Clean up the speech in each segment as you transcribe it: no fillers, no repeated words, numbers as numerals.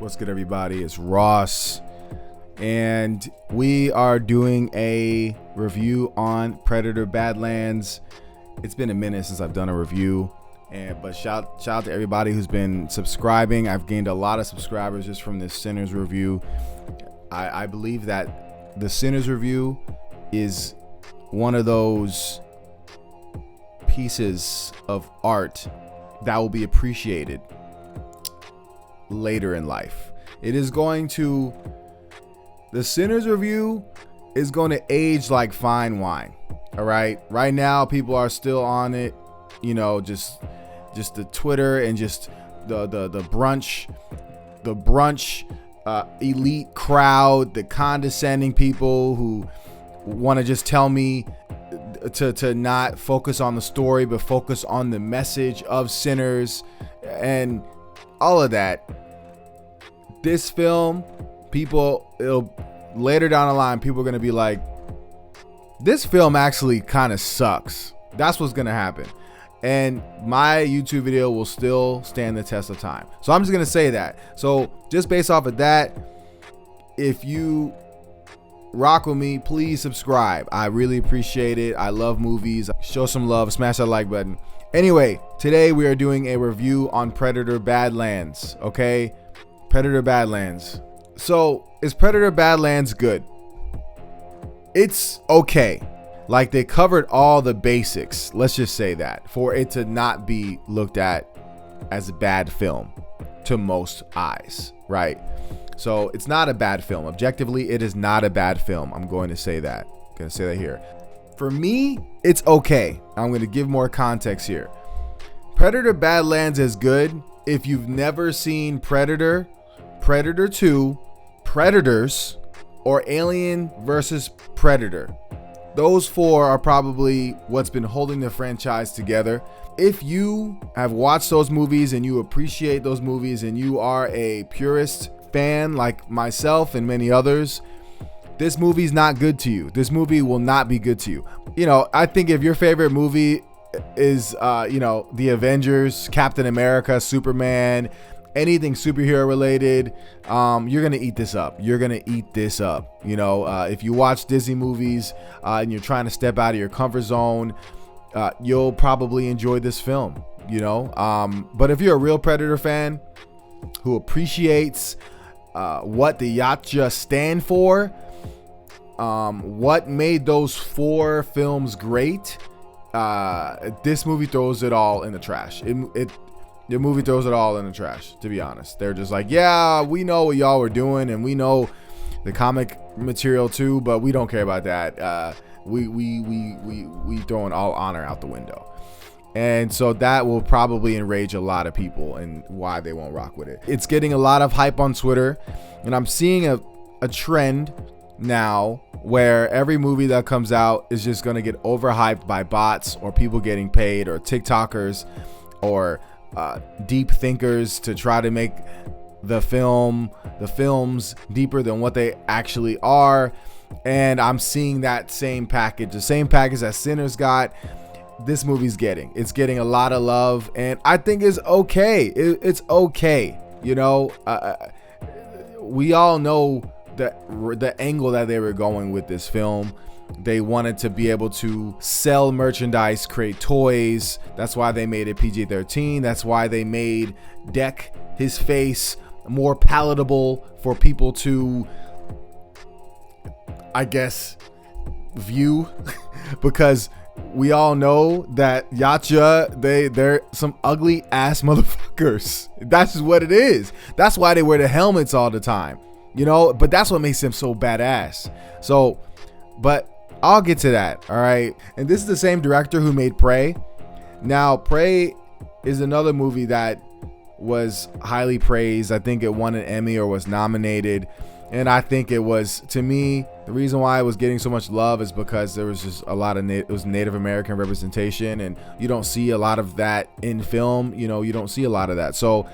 What's good, everybody? It's Ross, and we are doing a review on Predator Badlands. It's been a minute since I've done a review, but shout out to everybody who's been subscribing. I've gained a lot of subscribers just from this Sinners review. I believe that the Sinners review is one of those pieces of art that will be appreciated later in life. The Sinners review is going to age like fine wine. All right. Right now, people are still on it, just the Twitter and just the brunch elite crowd, the condescending people who want to just tell me to not focus on the story, but focus on the message of Sinners and all of that. This film, later down the line, people are going to be like, this film actually kind of sucks. That's what's going to happen. And my YouTube video will still stand the test of time. So I'm just going to say that. So just based off of that, if you rock with me, please subscribe. I really appreciate it. I love movies. Show some love. Smash that like button. Anyway, today we are doing a review on Predator Badlands. Okay? Predator Badlands. So, is Predator Badlands good? It's okay. Like, they covered all the basics, let's just say that, for it to not be looked at as a bad film to most eyes, right? So, it's not a bad film. Objectively, it is not a bad film. I'm going to say that. Here. For me, it's okay. I'm going to give more context here. Predator Badlands is good if you've never seen Predator, Predator 2, Predators, or Alien versus Predator. Those four are probably what's been holding the franchise together. If you have watched those movies and you appreciate those movies and you are a purist fan like myself and many others, this movie's not good to you. This movie will not be good to you. I think if your favorite movie is, The Avengers, Captain America, Superman, anything superhero related, you're gonna eat this up. If you watch Disney movies and you're trying to step out of your comfort zone, you'll probably enjoy this film. But if you're a real Predator fan who appreciates what the Yachtja stand for, what made those four films great, this movie throws it all in the trash. The movie throws it all in the trash, to be honest. They're just like, yeah, we know what y'all were doing, and we know the comic material too, but we don't care about that. We throwing all honor out the window. And so that will probably enrage a lot of people and why they won't rock with it. It's getting a lot of hype on Twitter, and I'm seeing a trend now where every movie that comes out is just going to get overhyped by bots or people getting paid or TikTokers or deep thinkers to try to make the films deeper than what they actually are. And I'm seeing that same package, the same package that Sinners got. This movie's getting a lot of love, and I think it's okay. It's okay. We all know the angle that they were going with this film. They wanted to be able to sell merchandise, create toys. That's why they made it PG-13. That's why they made Deck, his face, more palatable for people to, I guess, view. Because we all know that Yachtja, they're some ugly ass motherfuckers. That's just what it is. That's why they wear the helmets all the time. But that's what makes them so badass. But I'll get to that, all right? And this is the same director who made Prey. Now, Prey is another movie that was highly praised. I think it won an Emmy or was nominated. And I think it was, to me, the reason why it was getting so much love is because there was just a lot of it was Native American representation, and you don't see a lot of that in film. You don't see a lot of that. So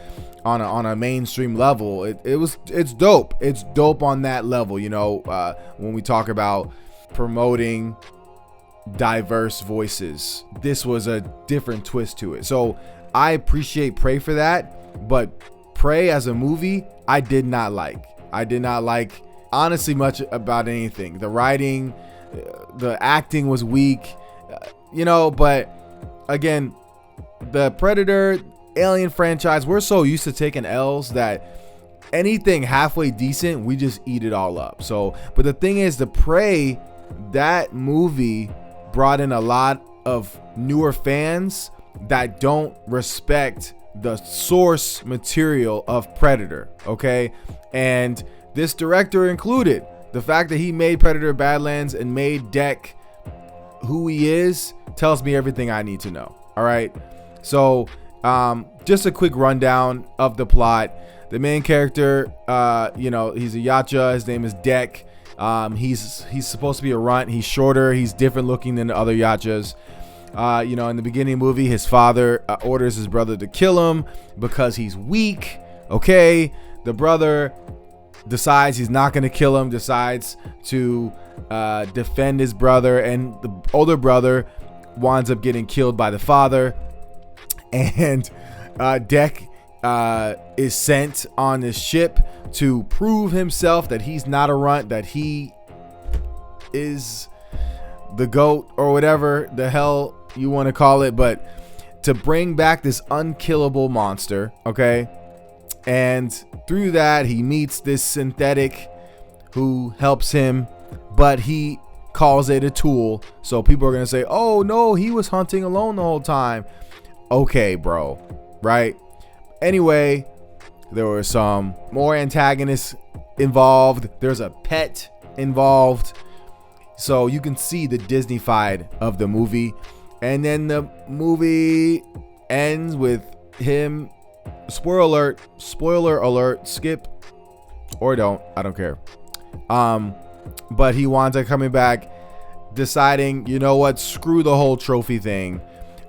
on a mainstream level, it's dope. It's dope on that level. When we talk about promoting diverse voices, this was a different twist to it. So I appreciate Prey for that, but Prey as a movie, I did not like. I did not like honestly much about anything. The writing, the acting was weak, but again, the Predator Alien franchise, we're so used to taking L's that anything halfway decent, we just eat it all up. So, but the thing is, the Prey, that movie brought in a lot of newer fans that don't respect the source material of Predator, okay? And this director included. The fact that he made Predator Badlands and made Deck who he is tells me everything I need to know, all right? So, just a quick rundown of the plot. The main character, he's a Yacha. His name is Deck. He's supposed to be a runt. He's shorter. He's different looking than the other Yachas. In the beginning of the movie, his father orders his brother to kill him because he's weak. Okay, the brother decides he's not going to kill him. Decides to defend his brother, and the older brother winds up getting killed by the father. And Deck is sent on this ship to prove himself that he's not a runt, that he is the GOAT or whatever the hell you want to call it, but to bring back this unkillable monster, okay? And through that, he meets this synthetic who helps him, but he calls it a tool. So people are going to say, oh no, he was hunting alone the whole time. Okay, bro, right? Anyway, there were some more antagonists involved. There's a pet involved. So you can see the Disney-fied of the movie. And then the movie ends with him, spoiler alert, skip or don't, I don't care. But he winds up coming back, deciding, you know what, screw the whole trophy thing.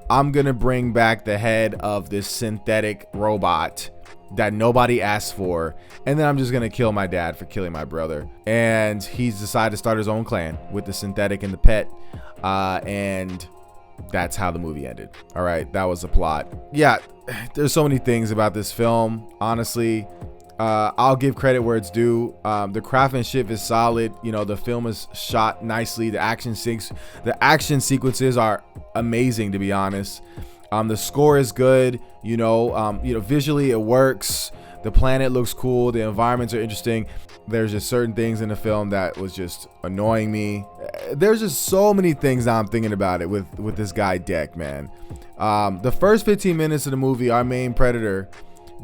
I'm gonna bring back the head of this synthetic robot that nobody asked for, and then I'm just gonna kill my dad for killing my brother. And he's decided to start his own clan with the synthetic and the pet, and that's how the movie ended. All right, that was the plot. Yeah, there's so many things about this film, honestly. I'll give credit where it's due. The craftsmanship is solid. The film is shot nicely. The action sequences are amazing, to be honest. The score is good. Visually it works. The planet looks cool. The environments are interesting. There's just certain things in the film that was just annoying me. There's just so many things now I'm thinking about it with this guy Deck, man. The first 15 minutes of the movie, our main predator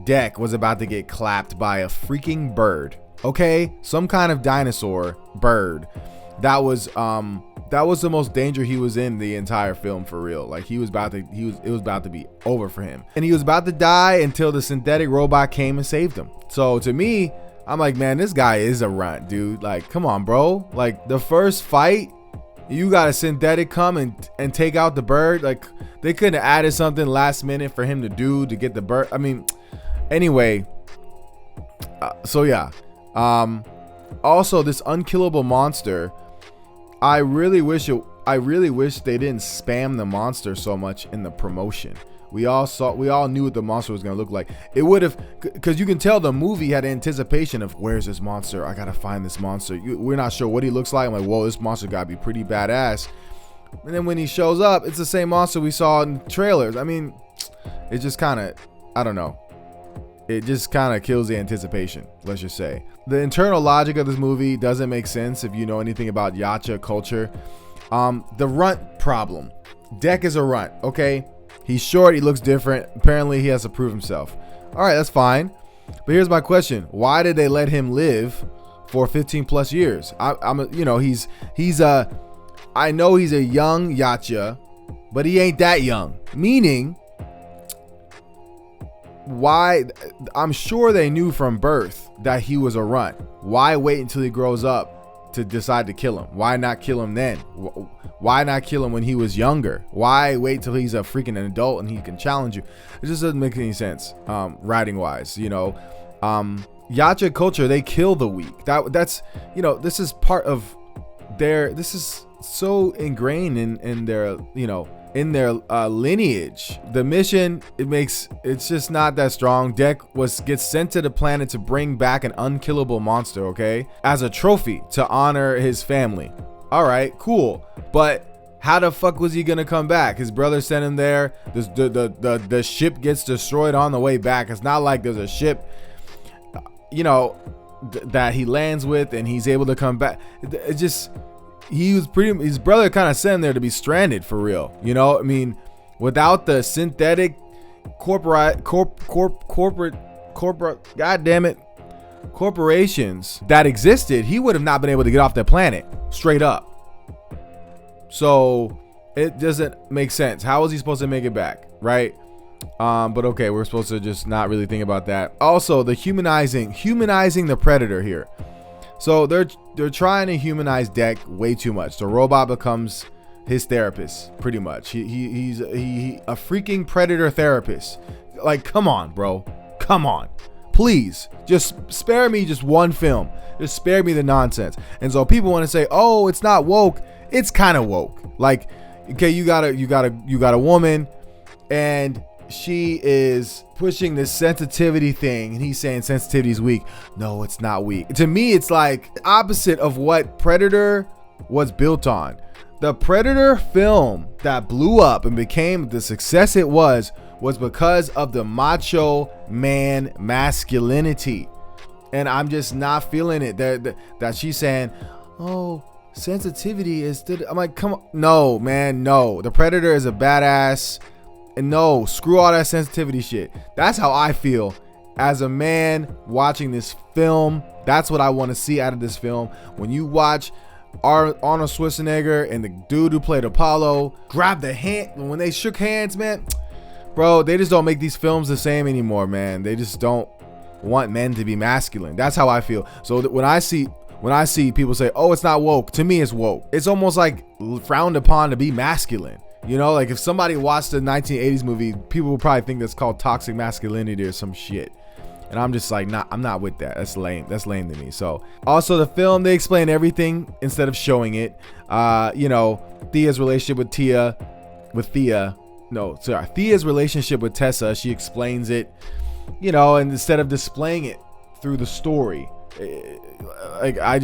Deck was about to get clapped by a freaking bird. Okay, some kind of dinosaur bird. That was the most danger he was in the entire film, for real. Like it was about to be over for him, and he was about to die until the synthetic robot came and saved him. So to me, I'm like, man, this guy is a runt, dude. Like, come on, bro. Like the first fight, you got a synthetic come and take out the bird. Like they couldn't have added something last minute for him to do to get the bird. I mean, anyway, so yeah. Also, this unkillable monster, I really wish they didn't spam the monster so much in the promotion. We all knew what the monster was gonna look like. It would have, because you can tell the movie had anticipation of, where's this monster? I gotta find this monster. We're not sure what he looks like. I'm like, whoa, this monster gotta be pretty badass. And then when he shows up, it's the same monster we saw in trailers. I mean, it just kind of, I don't know. It just kind of kills the anticipation, let's just say. The internal logic of this movie doesn't make sense if you know anything about Yacha culture. The runt problem. Deck is a runt, okay? He's short, he looks different. Apparently he has to prove himself. All right, that's fine. But here's my question. Why did they let him live for 15 plus years? I know he's a young Yacha, but he ain't that young. Meaning, why? I'm sure they knew from birth that he was a runt. Why wait until he grows up to decide to kill him? Why not kill him then? Why not kill him when he was younger? Why wait till he's a freaking adult and he can challenge you? It just doesn't make any sense, writing wise. Yacha culture, they kill the weak. That's this is part of this is so ingrained in their in their lineage. The mission, it's just not that strong. Deck gets sent to the planet to bring back an unkillable monster, okay, as a trophy to honor his family. All right, cool, but how the fuck was he gonna come back? His brother sent him there. The ship gets destroyed on the way back. It's not like there's a ship, you know, that he lands with and he's able to come back. It just, his brother kind of sent him there to be stranded for real. You know, I mean, without the synthetic corporate, god damn it, corporations that existed, he would have not been able to get off that planet straight up. So it doesn't make sense. How was he supposed to make it back, right? But okay, we're supposed to just not really think about that. Also, the humanizing the Predator here. So they're trying to humanize Deck way too much. The robot becomes his therapist, pretty much. He's a freaking Predator therapist. Like, come on, bro. Come on. Please, just spare me just one film. Just spare me the nonsense. And so people want to say, oh, it's not woke. It's kind of woke. Like, okay, you got a woman, and she is pushing this sensitivity thing, and he's saying sensitivity is weak. No, it's not weak. To me, it's like opposite of what Predator was built on. The Predator film that blew up and became the success it was because of the macho man masculinity. And I'm just not feeling it. That she's saying, oh, sensitivity is, I'm like, come on. No, man, no. The Predator is a badass. And no, screw all that sensitivity shit. That's how I feel as a man watching this film. That's what I want to see out of this film. When you watch Arnold Schwarzenegger and the dude who played Apollo grab the hand, when they shook hands, man, bro, they just don't make these films the same anymore, man. They just don't want men to be masculine. That's how I feel. So when I see people say, oh, it's not woke, to me it's woke. It's almost like frowned upon to be masculine. You know, like if somebody watched the 1980s movie, people will probably think that's called toxic masculinity or some shit. And I'm just like, nah, I'm not with that. That's lame. That's lame to me. So also the film, they explain everything instead of showing it. You know, Thea's relationship with Thea's relationship with Tessa, she explains it, you know, and instead of displaying it through the story. Like, I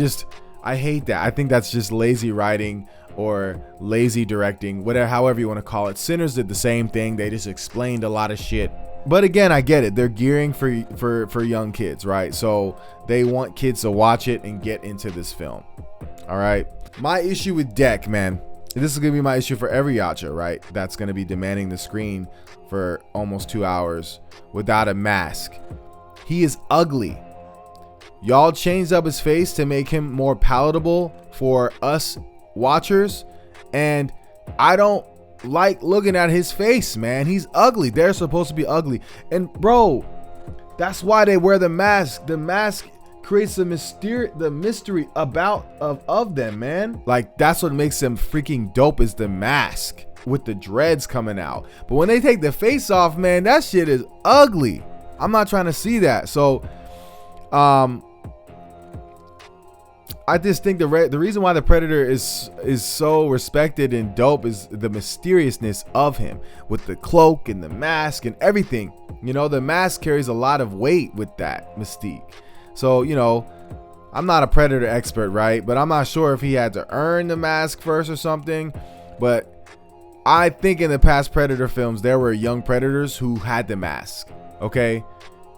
hate that. I think that's just lazy writing or lazy directing, whatever, however you want to call it. Sinners did the same thing. They just explained a lot of shit. But again, I get it. They're gearing for young kids, right? So they want kids to watch it and get into this film. All right. My issue with Deck, man, this is going to be my issue for every Yacha, right? That's going to be demanding the screen for almost 2 hours without a mask. He is ugly. Y'all changed up his face to make him more palatable for us watchers, and I don't like looking at his face, man. He's ugly. They're supposed to be ugly. And bro, that's why they wear the mask. The mask creates the mystery of them, man. Like, that's what makes them freaking dope, is the mask with the dreads coming out. But when they take the face off, man, that shit is ugly. I'm not trying to see that. So I just think the reason why the Predator is so respected and dope is the mysteriousness of him, with the cloak and the mask and everything. You know, the mask carries a lot of weight with that mystique. So, you know, I'm not a Predator expert, right? But I'm not sure if he had to earn the mask first or something. But I think in the past Predator films, there were young Predators who had the mask. Okay.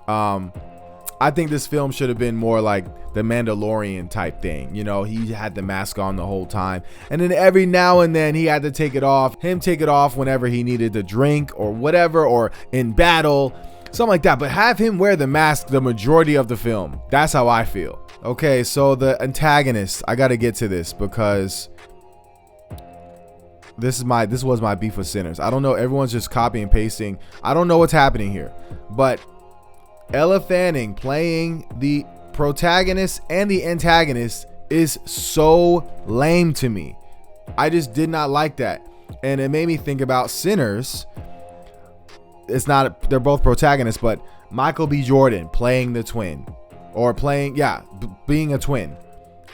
I think this film should have been more like the Mandalorian type thing. You know, he had the mask on the whole time, and then every now and then he had to take it off. Take it off whenever he needed to drink or whatever, or in battle, something like that. But have him wear the mask the majority of the film. That's how I feel. Okay, so the Antagonist, I got to get to this because this was my beef with Sinners. I don't know. Everyone's just copy and pasting. I don't know what's happening here, but Ella Fanning playing the protagonist and the antagonist is so lame to me. I just did not like that, and it made me think about Sinners. It's not, they're both protagonists, but Michael B. Jordan playing the twin, or being a twin.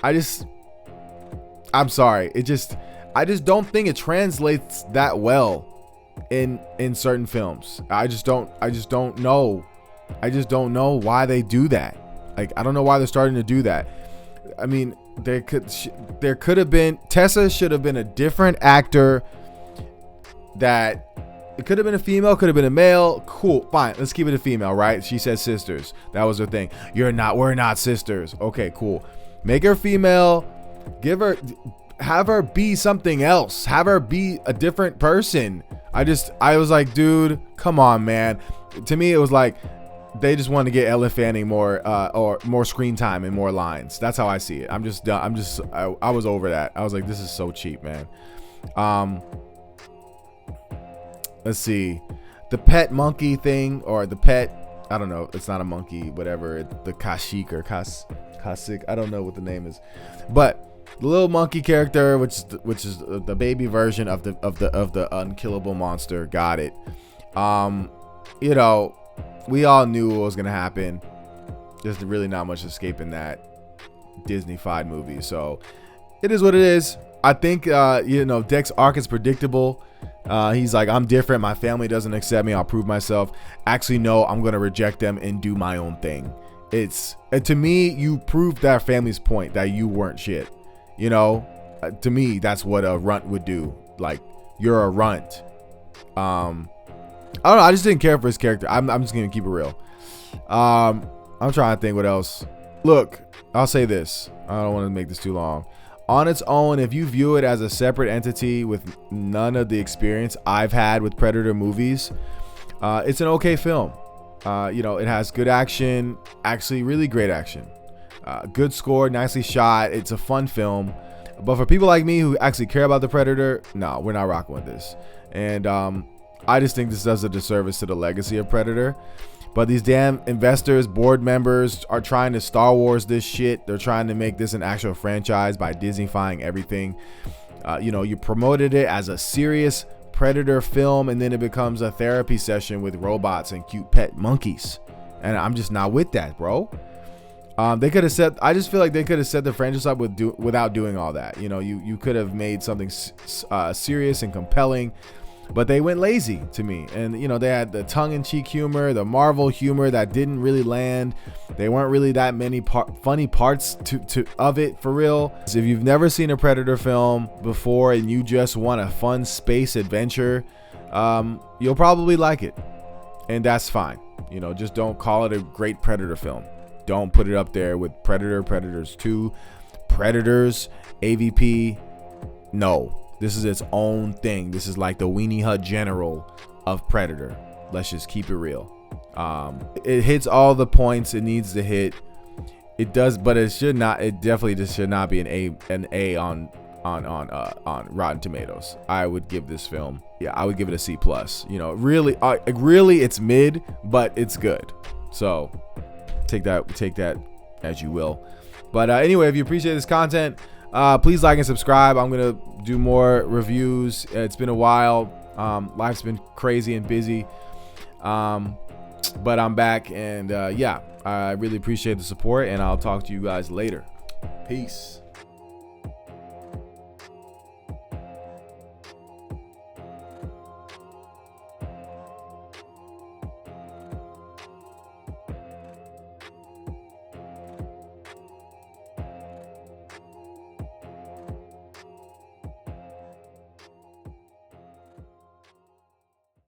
I'm sorry. I just don't think it translates that well in certain films. I just don't know. I just don't know why they do that. Like, I don't know why they're starting to do that. I mean, there could have been, Tessa should have been a different actor. That it could have been a female, could have been a male. Cool, fine, let's keep it a female, right? She said sisters. That was her thing. We're not sisters. Okay, cool. Make her female. Have her be something else. Have her be a different person. I was like, dude, come on, man. To me, it was like they just wanted to get Ella Fanning more or more screen time and more lines. That's how I see it. I'm just done. I was over that. I was like, this is so cheap, man. Let's see, the pet monkey thing, or the pet, I don't know, it's not a monkey, whatever, the Kashyyyk or Kashyyyk, I don't know what the name is, but the little monkey character, which is the baby version of the unkillable monster, got it. You know, we all knew what was gonna happen. There's really not much escaping that Disney-fied movie, so it is what it is. I think you know, Deck's arc is predictable. He's like, I'm different. My family doesn't accept me. I'll prove myself. Actually, no, I'm going to reject them and do my own thing. To me, you proved that family's point that you weren't shit. You know, to me, that's what a runt would do. Like, you're a runt. I don't know. I just didn't care for his character. I'm just going to keep it real. I'm trying to think what else. Look, I'll say this. I don't want to make this too long. On its own, if you view it as a separate entity with none of the experience I've had with Predator movies, it's an okay film. You know, it has good action, actually really great action. Good score, nicely shot. It's a fun film. But for people like me who actually care about the Predator, no, we're not rocking with this. And I just think this does a disservice to the legacy of Predator. But these damn investors, board members are trying to Star Wars this shit. They're trying to make this an actual franchise by Disney-fying everything. You know, you promoted it as a serious Predator film, and then it becomes a therapy session with robots and cute pet monkeys. And I'm just not with that, bro. They could have set, I just feel like they could have set the franchise up without doing all that. You know, you could have made something serious and compelling. But they went lazy to me. And, you know, they had the tongue-in-cheek humor, the Marvel humor that didn't really land. They weren't really that many funny parts of it, for real. So if you've never seen a Predator film before and you just want a fun space adventure, you'll probably like it. And that's fine. You know, just don't call it a great Predator film. Don't put it up there with Predator, Predators 2, Predators, AVP. No. This is its own thing. This is like the Weenie Hut General of Predator. Let's just keep it real. It hits all the points it needs to hit. It does, but it should not. It definitely just should not be an A on Rotten Tomatoes. I would give this film, yeah, I would give it a C+. You know, really, it's mid, but it's good. So take that as you will. But anyway, if you appreciate this content, please like and subscribe. I'm gonna do more reviews. It's been a while. Life's been crazy and busy, but I'm back, and yeah, I really appreciate the support, and I'll talk to you guys later. Peace.